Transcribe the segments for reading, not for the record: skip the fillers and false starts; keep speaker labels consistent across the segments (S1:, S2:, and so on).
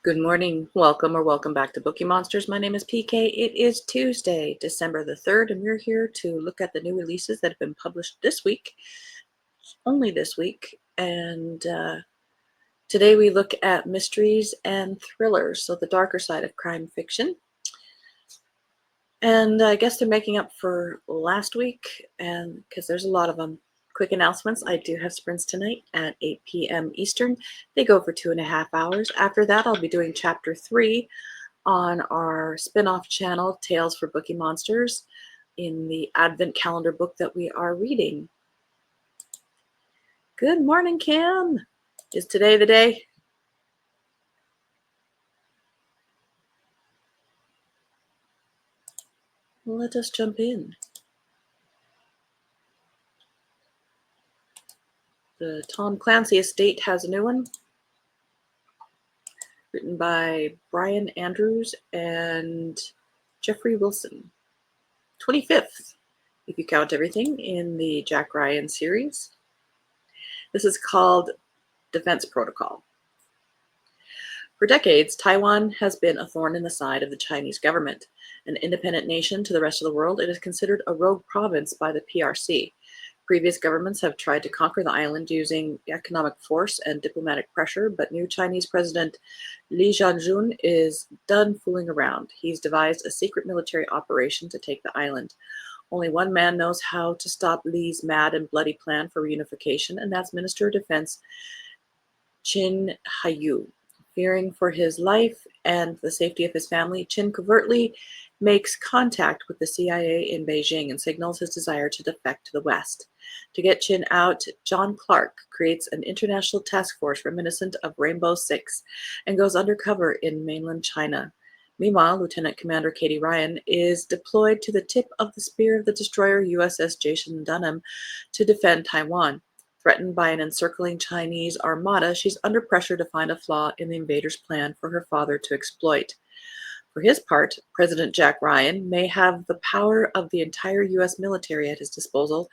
S1: Good morning. Welcome back to Bookeemonsters. My name is PK. It is Tuesday, December the 3rd, and we're here to look at the new releases that have been published this week, only this week. And today we look at mysteries and thrillers, so the darker side of crime fiction. And I guess they're making up for last week, and because there's a lot of them. Quick announcements. I do have sprints tonight at 8 p.m. Eastern. They go for 2.5 hours. After that, I'll be doing chapter 3 on our spin-off channel, Tales for Bookeemonsters, in the Advent calendar book that we are reading. Good morning, Kim. Is today the day? Let us jump in. The Tom Clancy estate has a new one, written by Brian Andrews and Jeffrey Wilson. 25th, if you count everything, in the Jack Ryan series. This is called Defense Protocol. For decades, Taiwan has been a thorn in the side of the Chinese government. An independent nation to the rest of the world, it is considered a rogue province by the PRC. Previous governments have tried to conquer the island using economic force and diplomatic pressure, but new Chinese President Li Jianjun is done fooling around. He's devised a secret military operation to take the island. Only one man knows how to stop Li's mad and bloody plan for reunification, and that's Minister of Defense Qin Haiyou. Fearing for his life and the safety of his family, Qin covertly makes contact with the CIA in Beijing and signals his desire to defect to the West. To get Qin out, John Clark creates an international task force reminiscent of Rainbow Six and goes undercover in mainland China. Meanwhile, Lieutenant Commander Katie Ryan is deployed to the tip of the spear of the destroyer USS Jason Dunham to defend Taiwan. Threatened by an encircling Chinese armada, she's under pressure to find a flaw in the invaders' plan for her father to exploit. For his part, President Jack Ryan may have the power of the entire U.S. military at his disposal,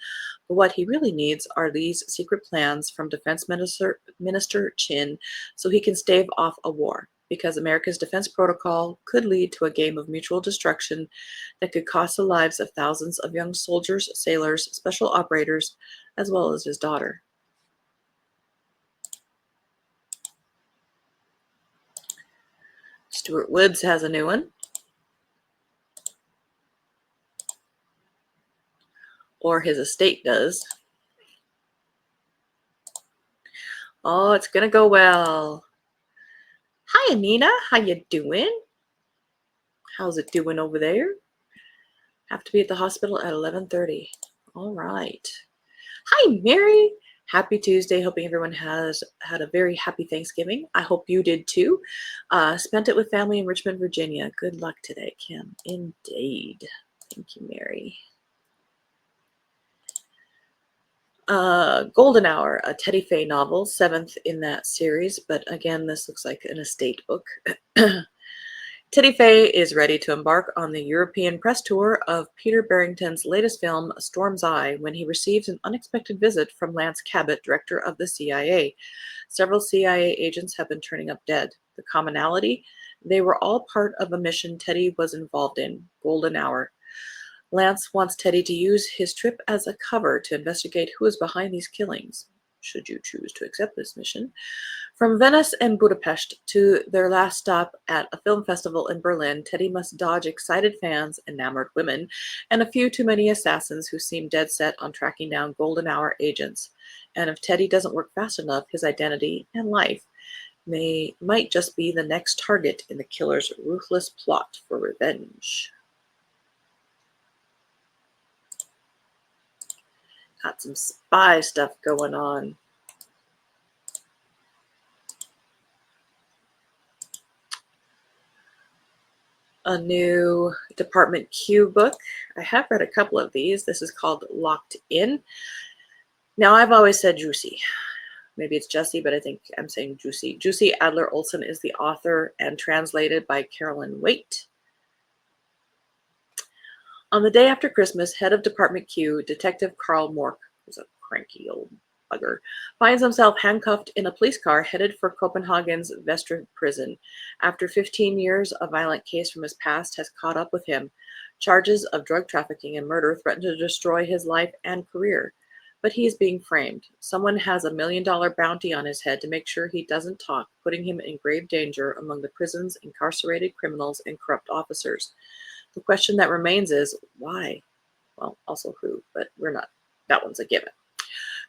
S1: but what he really needs are these secret plans from Defense Minister Qin so he can stave off a war, because America's defense protocol could lead to a game of mutual destruction that could cost the lives of thousands of young soldiers, sailors, special operators, as well as his daughter. Stuart Woods has a new one. Or his estate does. Oh, it's gonna go well. Hi, Anina. How you doing? How's it doing over there? Have to be at the hospital at 11:30. All right. Hi, Mary. Happy Tuesday. Hoping everyone has had a very happy Thanksgiving. I hope you did too. Spent it with family in Richmond, Virginia. Good luck today, Kim. Indeed. Thank you, Mary. Golden Hour, a Teddy Fay novel, 7th in that series, but again, this looks like an estate book. Teddy Fay is ready to embark on the European press tour of Peter Barrington's latest film, Storm's Eye, when he receives an unexpected visit from Lance Cabot, director of the CIA. Several CIA agents have been turning up dead. The commonality? They were all part of a mission Teddy was involved in, Golden Hour. Lance wants Teddy to use his trip as a cover to investigate who is behind these killings, should you choose to accept this mission. From Venice and Budapest to their last stop at a film festival in Berlin, Teddy must dodge excited fans, enamored women, and a few too many assassins who seem dead set on tracking down Golden Hour agents. And if Teddy doesn't work fast enough, his identity and life might just be the next target in the killer's ruthless plot for revenge. Got some spy stuff going on. A new Department Q book. I have read a couple of these. This is called Locked In. Now, I've always said Juicy. Maybe it's Jessie, but I think I'm saying Juicy. Juicy Adler Olson is the author and translated by Carolyn Waite. On the day after Christmas, head of Department Q, Detective Carl Mork, who's a cranky old hugger, finds himself handcuffed in a police car headed for Copenhagen's Vestre prison. After 15 years, a violent case from his past has caught up with him. Charges of drug trafficking and murder threaten to destroy his life and career. But he is being framed. Someone has $1 million bounty on his head to make sure he doesn't talk, putting him in grave danger among the prison's incarcerated criminals and corrupt officers. The question that remains is, why? Well, also who, but that one's a given.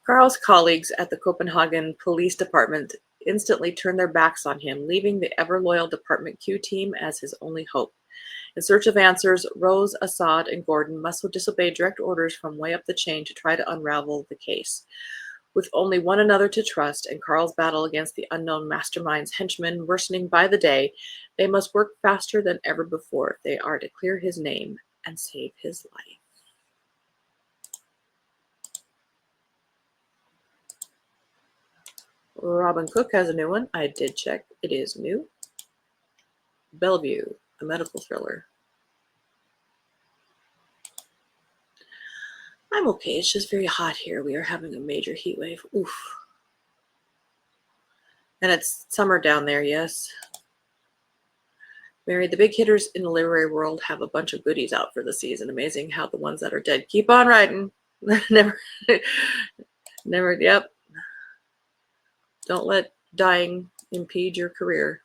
S1: Carl's colleagues at the Copenhagen Police Department instantly turn their backs on him, leaving the ever-loyal Department Q team as his only hope. In search of answers, Rose, Assad, and Gordon must disobey direct orders from way up the chain to try to unravel the case. With only one another to trust and Carl's battle against the unknown mastermind's henchmen worsening by the day, they must work faster than ever before if they are to clear his name and save his life. Robin Cook has a new one. I did check. It is new. Bellevue, a medical thriller. I'm okay. It's just very hot here. We are having a major heat wave. Oof. And it's summer down there, yes. Mary, the big hitters in the literary world have a bunch of goodies out for the season. Amazing how the ones that are dead keep on writing. never, yep. Don't let dying impede your career.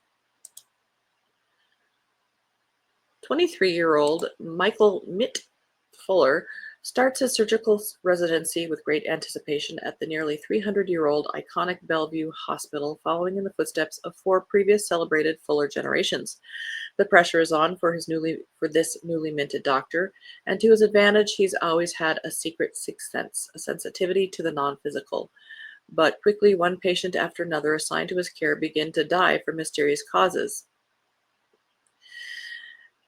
S1: 23-year-old Michael Mitt Fuller starts his surgical residency with great anticipation at the nearly 300-year-old iconic Bellevue Hospital, following in the footsteps of 4 previous celebrated Fuller generations. The pressure is on for this newly minted doctor, and to his advantage, he's always had a secret sixth sense, a sensitivity to the non-physical. But quickly, one patient after another assigned to his care begin to die from mysterious causes.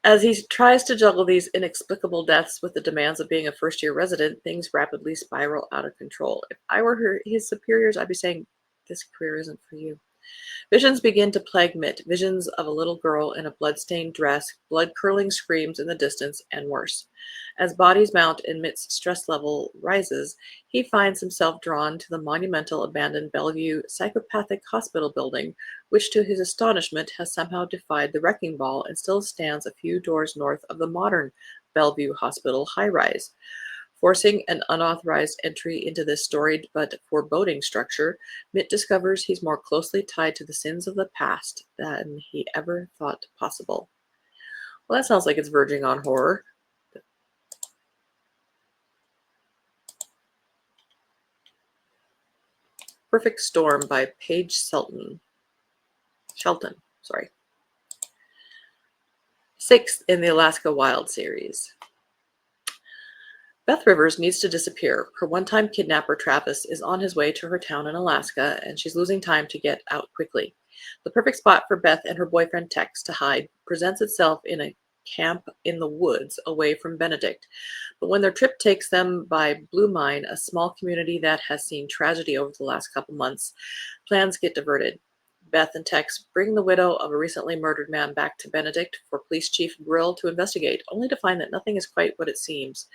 S1: As he tries to juggle these inexplicable deaths with the demands of being a first-year resident, things rapidly spiral out of control. If I were his superiors, I'd be saying, this career isn't for you. Visions begin to plague Mitt, visions of a little girl in a blood-stained dress, blood-curdling screams in the distance, and worse. As bodies mount and Mitt's stress level rises, he finds himself drawn to the monumental abandoned Bellevue psychopathic hospital building, which to his astonishment has somehow defied the wrecking ball and still stands a few doors north of the modern Bellevue Hospital high-rise. Forcing an unauthorized entry into this storied but foreboding structure, Mitt discovers he's more closely tied to the sins of the past than he ever thought possible. Well, that sounds like it's verging on horror. Perfect Storm by Paige Shelton. 6th in the Alaska Wild series. Beth Rivers needs to disappear. Her one-time kidnapper, Travis, is on his way to her town in Alaska, and she's losing time to get out quickly. The perfect spot for Beth and her boyfriend Tex to hide presents itself in a camp in the woods away from Benedict. But when their trip takes them by Blue Mine, a small community that has seen tragedy over the last couple months, plans get diverted. Beth and Tex bring the widow of a recently murdered man back to Benedict for Police Chief Grill to investigate, only to find that nothing is quite what it seems.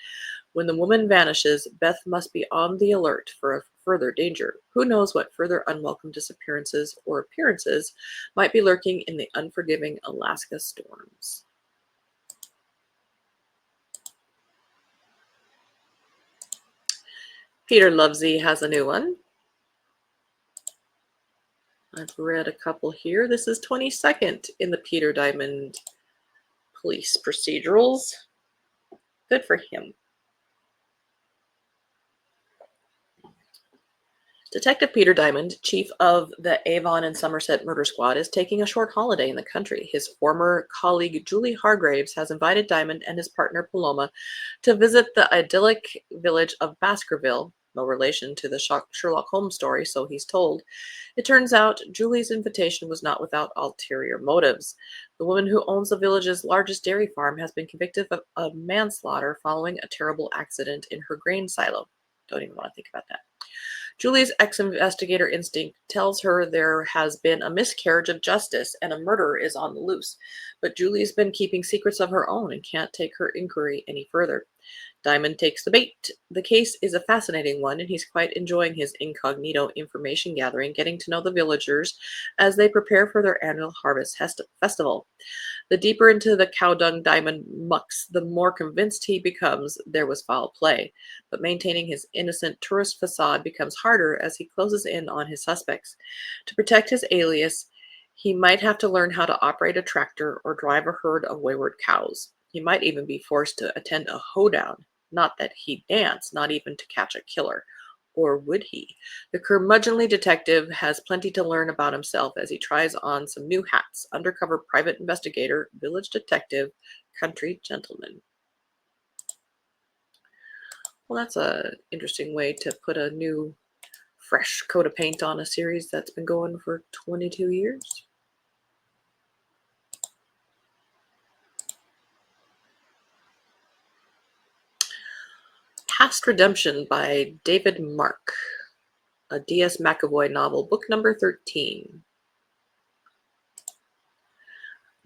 S1: When the woman vanishes, Beth must be on the alert for a further danger. Who knows what further unwelcome disappearances or appearances might be lurking in the unforgiving Alaska storms. Peter Lovesey has a new one. I've read a couple here. This is 22nd in the Peter Diamond police procedurals. Good for him. Detective Peter Diamond, chief of the Avon and Somerset Murder Squad, is taking a short holiday in the country. His former colleague Julie Hargraves has invited Diamond and his partner Paloma to visit the idyllic village of Baskerville, no relation to the Sherlock Holmes story, so he's told. It turns out Julie's invitation was not without ulterior motives. The woman who owns the village's largest dairy farm has been convicted of manslaughter following a terrible accident in her grain silo. Don't even want to think about that. Julie's ex-investigator instinct tells her there has been a miscarriage of justice and a murderer is on the loose. But Julie's been keeping secrets of her own and can't take her inquiry any further. Diamond takes the bait. The case is a fascinating one, and he's quite enjoying his incognito information gathering, getting to know the villagers as they prepare for their annual harvest festival. The deeper into the cow dung Diamond mucks, the more convinced he becomes there was foul play. But maintaining his innocent tourist facade becomes harder as he closes in on his suspects. To protect his alias, he might have to learn how to operate a tractor or drive a herd of wayward cows. He might even be forced to attend a hoedown. Not that he'd dance, not even to catch a killer. Or would he? The curmudgeonly detective has plenty to learn about himself as he tries on some new hats: undercover private investigator, village detective, country gentleman. Well, that's a interesting way to put a new, fresh coat of paint on a series that's been going for 22 years. Past Redemption by David Mark, a D.S. McAvoy novel, book number 13.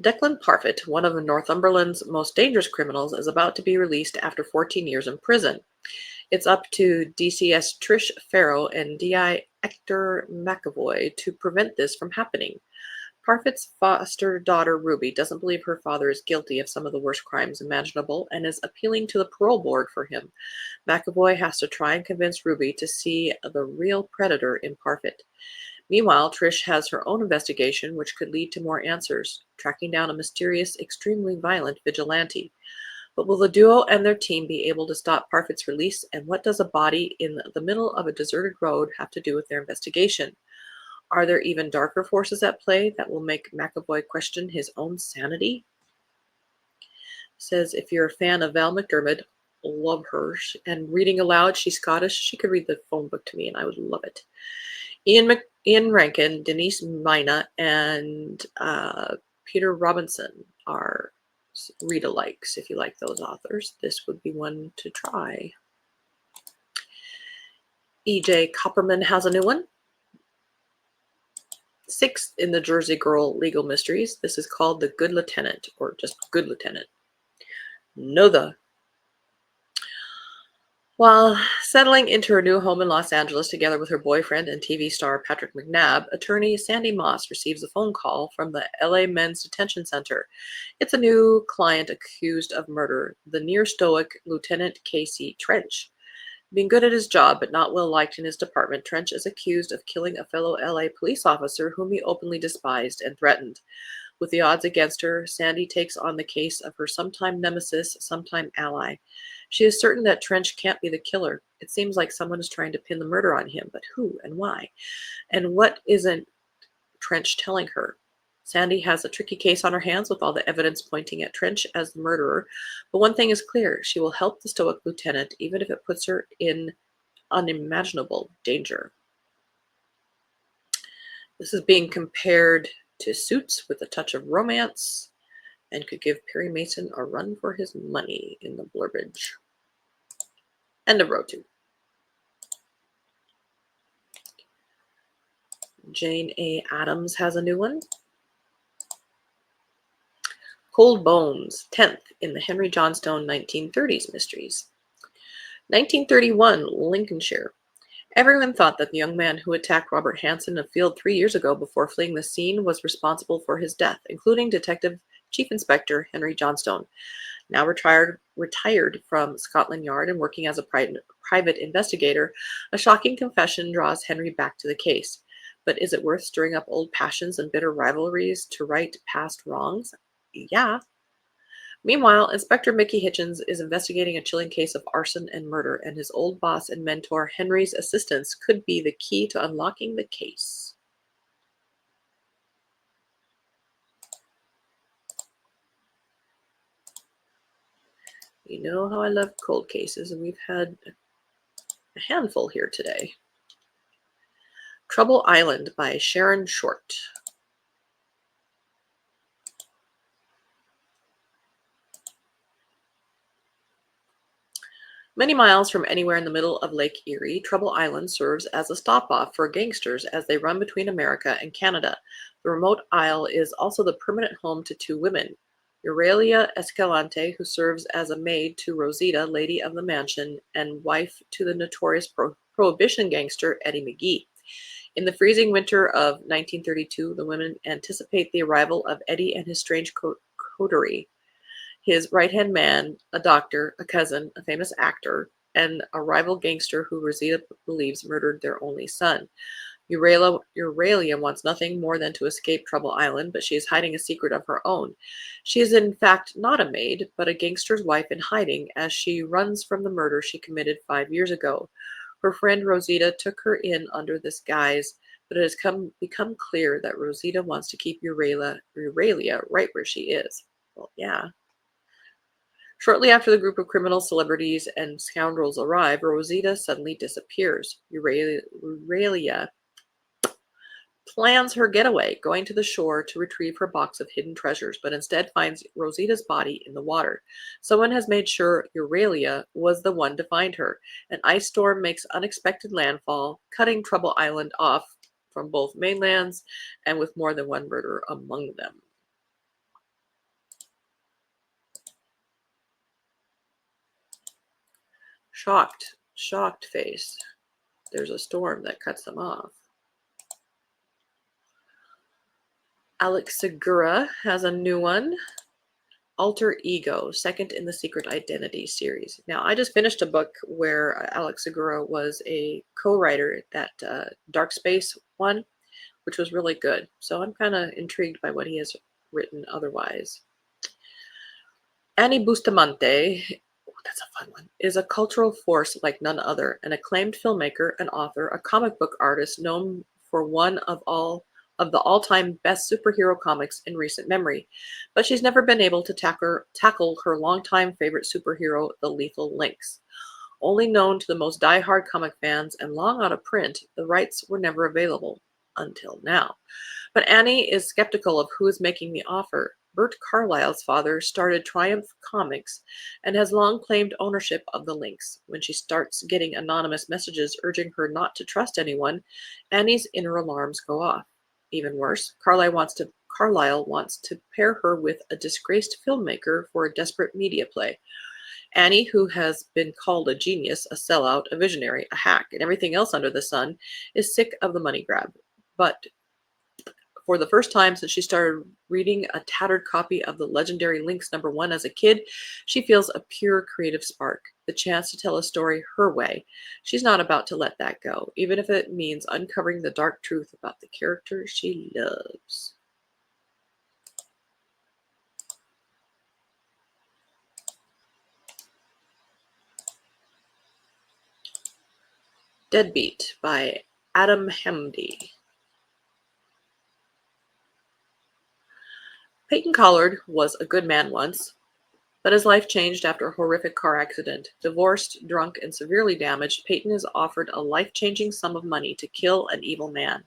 S1: Declan Parfitt, one of Northumberland's most dangerous criminals, is about to be released after 14 years in prison. It's up to DCS Trish Farrow and DI Hector McAvoy to prevent this from happening. Parfitt's foster daughter Ruby doesn't believe her father is guilty of some of the worst crimes imaginable and is appealing to the parole board for him. McAvoy has to try and convince Ruby to see the real predator in Parfitt. Meanwhile, Trish has her own investigation, which could lead to more answers, tracking down a mysterious, extremely violent vigilante. But will the duo and their team be able to stop Parfitt's release, and what does a body in the middle of a deserted road have to do with their investigation? Are there even darker forces at play that will make McAvoy question his own sanity? Says, if you're a fan of Val McDermid, love her. And reading aloud, she's Scottish. She could read the phone book to me, and I would love it. Ian Rankin, Denise Mina, and Peter Robinson are read-alikes. If you like those authors, this would be one to try. E.J. Copperman has a new one. 6th in the Jersey Girl Legal Mysteries. This is called The Good Lieutenant, or just Good Lieutenant. While settling into her new home in Los Angeles together with her boyfriend and TV star Patrick McNabb, attorney Sandy Moss receives a phone call from the LA Men's Detention Center. It's a new client accused of murder, the near-stoic Lieutenant Casey Trench. Being good at his job but not well liked in his department, Trench is accused of killing a fellow LA police officer whom he openly despised and threatened. With the odds against her, Sandy takes on the case of her sometime nemesis, sometime ally. She is certain that Trench can't be the killer. It seems like someone is trying to pin the murder on him, but who and why? And what isn't Trench telling her? Sandy has a tricky case on her hands with all the evidence pointing at Trench as the murderer, but one thing is clear: she will help the stoic lieutenant even if it puts her in unimaginable danger. This is being compared to Suits with a touch of romance and could give Perry Mason a run for his money in the blurbage. End of row 2. Jane A. Addams has a new one. Cold Bones, 10th in the Henry Johnstone 1930s mysteries. 1931, Lincolnshire. Everyone thought that the young man who attacked Robert Hansen in a field 3 years ago before fleeing the scene was responsible for his death, including Detective Chief Inspector Henry Johnstone. Now retired from Scotland Yard and working as a private investigator, a shocking confession draws Henry back to the case. But is it worth stirring up old passions and bitter rivalries to right past wrongs? Yeah. Meanwhile, Inspector Mickey Hitchens is investigating a chilling case of arson and murder, and his old boss and mentor Henry's assistance could be the key to unlocking the case. You know how I love cold cases, and we've had a handful here today. Trouble Island by Sharon Short. Many miles from anywhere in the middle of Lake Erie, Trouble Island serves as a stop-off for gangsters as they run between America and Canada. The remote isle is also the permanent home to 2 women, Euralia Escalante, who serves as a maid to Rosita, lady of the mansion, and wife to the notorious prohibition gangster Eddie McGee. In the freezing winter of 1932, the women anticipate the arrival of Eddie and his strange coterie. His right-hand man, a doctor, a cousin, a famous actor, and a rival gangster who Rosita believes murdered their only son. Euralia wants nothing more than to escape Trouble Island, but she is hiding a secret of her own. She is in fact not a maid, but a gangster's wife in hiding as she runs from the murder she committed 5 years ago. Her friend Rosita took her in under this guise, but it has become clear that Rosita wants to keep Euralia right where she is. Well, yeah. Shortly after the group of criminals, celebrities, and scoundrels arrive, Rosita suddenly disappears. Euralia plans her getaway, going to the shore to retrieve her box of hidden treasures, but instead finds Rosita's body in the water. Someone has made sure Euralia was the one to find her. An ice storm makes unexpected landfall, cutting Trouble Island off from both mainlands and with more than one murder among them. Shocked face. There's a storm that cuts them off. Alex Segura has a new one, Alter Ego, second in the Secret Identity series. Now, I just finished a book where Alex Segura was a co-writer, that Dark Space one, which was really good. So I'm kind of intrigued by what he has written otherwise. Annie Bustamante, that's a fun one, is a cultural force like none other, an acclaimed filmmaker, an author, a comic book artist known for one of the all-time best superhero comics in recent memory. But she's never been able to tackle her longtime favorite superhero, the Lethal Lynx. Only known to the most die-hard comic fans and long out of print, the rights were never available until now. But Annie is skeptical of who is making the offer. Bert Carlyle's father started Triumph Comics and has long claimed ownership of the Lynx. When she starts getting anonymous messages urging her not to trust anyone, Annie's inner alarms go off. Even worse, Carlyle wants to pair her with a disgraced filmmaker for a desperate media play. Annie, who has been called a genius, a sellout, a visionary, a hack, and everything else under the sun, is sick of the money grab. But for the first time since she started reading a tattered copy of the legendary Lynx #1 as a kid, she feels a pure creative spark, the chance to tell a story her way. She's not about to let that go, even if it means uncovering the dark truth about the character she loves. Deadbeat by Adam Hamdy. Peyton Collard was a good man once, but his life changed after a horrific car accident. Divorced, drunk, and severely damaged, Peyton is offered a life-changing sum of money to kill an evil man.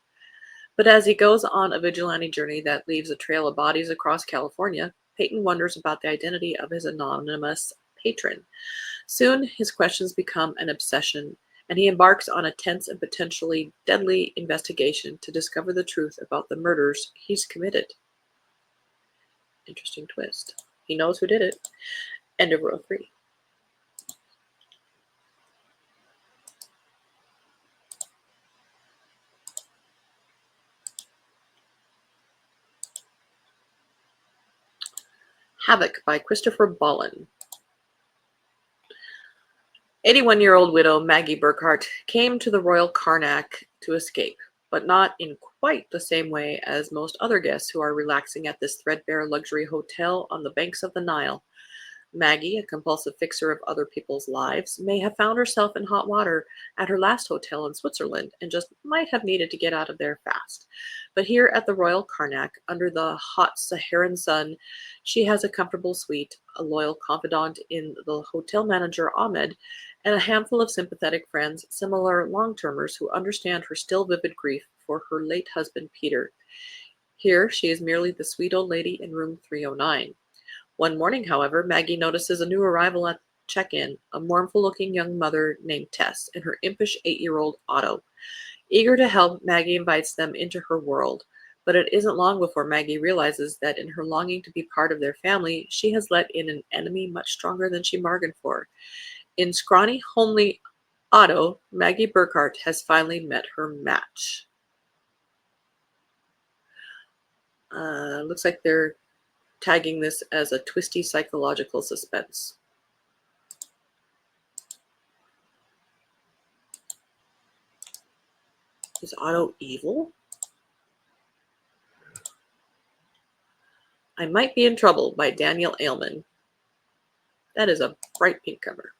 S1: But as he goes on a vigilante journey that leaves a trail of bodies across California, Peyton wonders about the identity of his anonymous patron. Soon, his questions become an obsession, and he embarks on a tense and potentially deadly investigation to discover the truth about the murders he's committed. Interesting twist. He knows who did it. End of row 3. Havoc by Christopher Bollen. 81-year-old widow Maggie Burkhart came to the Royal Karnak to escape, but not in quite the same way as most other guests who are relaxing at this threadbare luxury hotel on the banks of the Nile. Maggie, a compulsive fixer of other people's lives, may have found herself in hot water at her last hotel in Switzerland and just might have needed to get out of there fast. But here at the Royal Karnak, under the hot Saharan sun, she has a comfortable suite, a loyal confidant in the hotel manager Ahmed, and a handful of sympathetic friends, similar long-termers who understand her still vivid grief for her late husband Peter. Here, she is merely the sweet old lady in room 309. One morning, however, Maggie notices a new arrival at check-in, a mournful-looking young mother named Tess and her impish 8-year-old Otto. Eager to help, Maggie invites them into her world. But it isn't long before Maggie realizes that in her longing to be part of their family, she has let in an enemy much stronger than she bargained for. In scrawny, homely Otto, Maggie Burkhart has finally met her match. Looks like they're tagging this as a twisty psychological suspense. Is Otto evil? I Might Be in Trouble by Daniel Ailman. That is a bright pink cover.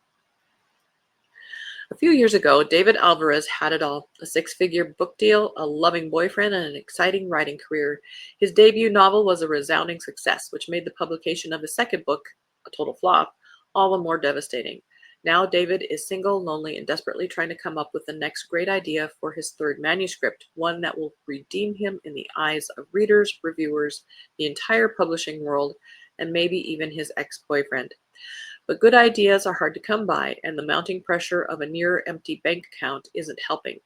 S1: A few years ago, David Alvarez had it all: a six-figure book deal, a loving boyfriend, and an exciting writing career. His debut novel was a resounding success, which made the publication of his second book, a total flop, all the more devastating. Now David is single, lonely, and desperately trying to come up with the next great idea for his third manuscript, one that will redeem him in the eyes of readers, reviewers, the entire publishing world, and maybe even his ex-boyfriend. But good ideas are hard to come by, and the mounting pressure of a near-empty bank account isn't helping.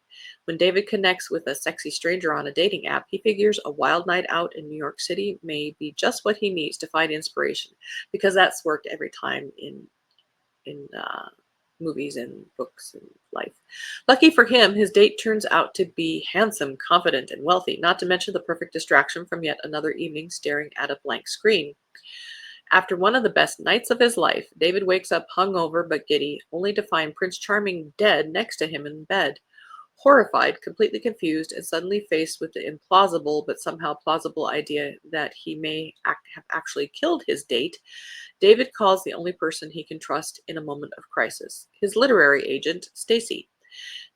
S1: When David connects with a sexy stranger on a dating app, he figures a wild night out in New York City may be just what he needs to find inspiration, because that's worked every time in movies and books and life. Lucky for him, his date turns out to be handsome, confident, and wealthy, not to mention the perfect distraction from yet another evening staring at a blank screen. After one of the best nights of his life, David wakes up hungover but giddy, only to find Prince Charming dead next to him in bed. Horrified, completely confused, and suddenly faced with the implausible but somehow plausible idea that he may have actually killed his date, David calls the only person he can trust in a moment of crisis: his literary agent, Stacy.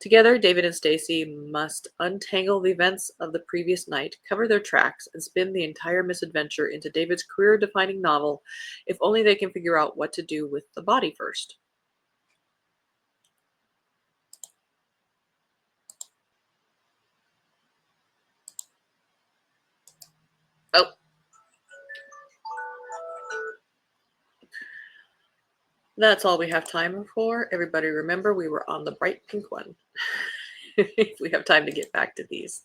S1: Together, David and Stacy must untangle the events of the previous night, cover their tracks, and spin the entire misadventure into David's career-defining novel, if only they can figure out what to do with the body first. Oh, that's all we have time for. Everybody remember, we were on the bright pink one. If we have time to get back to these.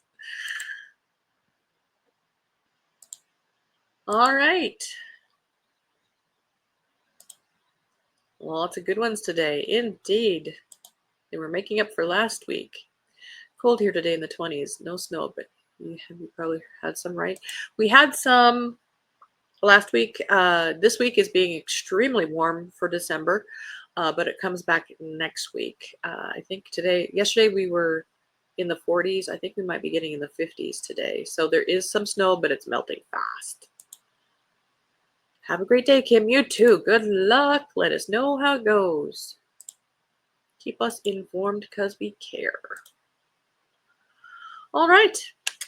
S1: All right. Lots of good ones today, indeed. They were making up for last week. Cold here today in the 20s. No snow, but you probably had some, right? We had some last week. This week is being extremely warm for December, but it comes back next week. I think yesterday we were in the 40s. I think we might be getting in the 50s today. So there is some snow, but it's melting fast. Have a great day, Kim. You too. Good luck. Let us know how it goes. Keep us informed because we care. All right.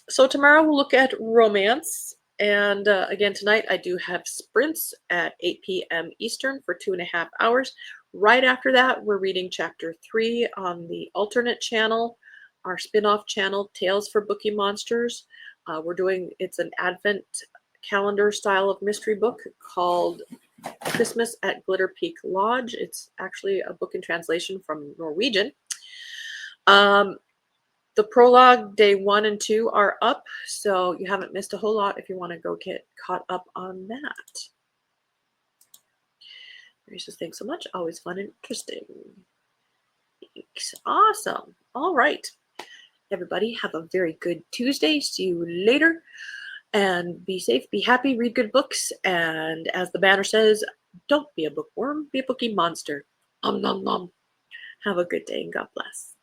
S1: So tomorrow we'll look at romance. And again, tonight I do have sprints at 8 p.m. Eastern for 2.5 hours. Right after that, we're reading chapter 3 on the alternate channel, our spin-off channel, Tales for Bookeemonsters. It's an advent calendar style of mystery book called Christmas at Glitter Peak Lodge. It's actually a book in translation from Norwegian. The prologue, day 1 and 2 are up, so you haven't missed a whole lot if you want to go get caught up on that. Mary says, thanks so much. Always fun and interesting. Thanks. Awesome. All right. Everybody, have a very good Tuesday. See you later. And be safe, be happy, read good books. And as the banner says, don't be a bookworm, be a bookie monster. Nom nom nom. Have a good day and God bless.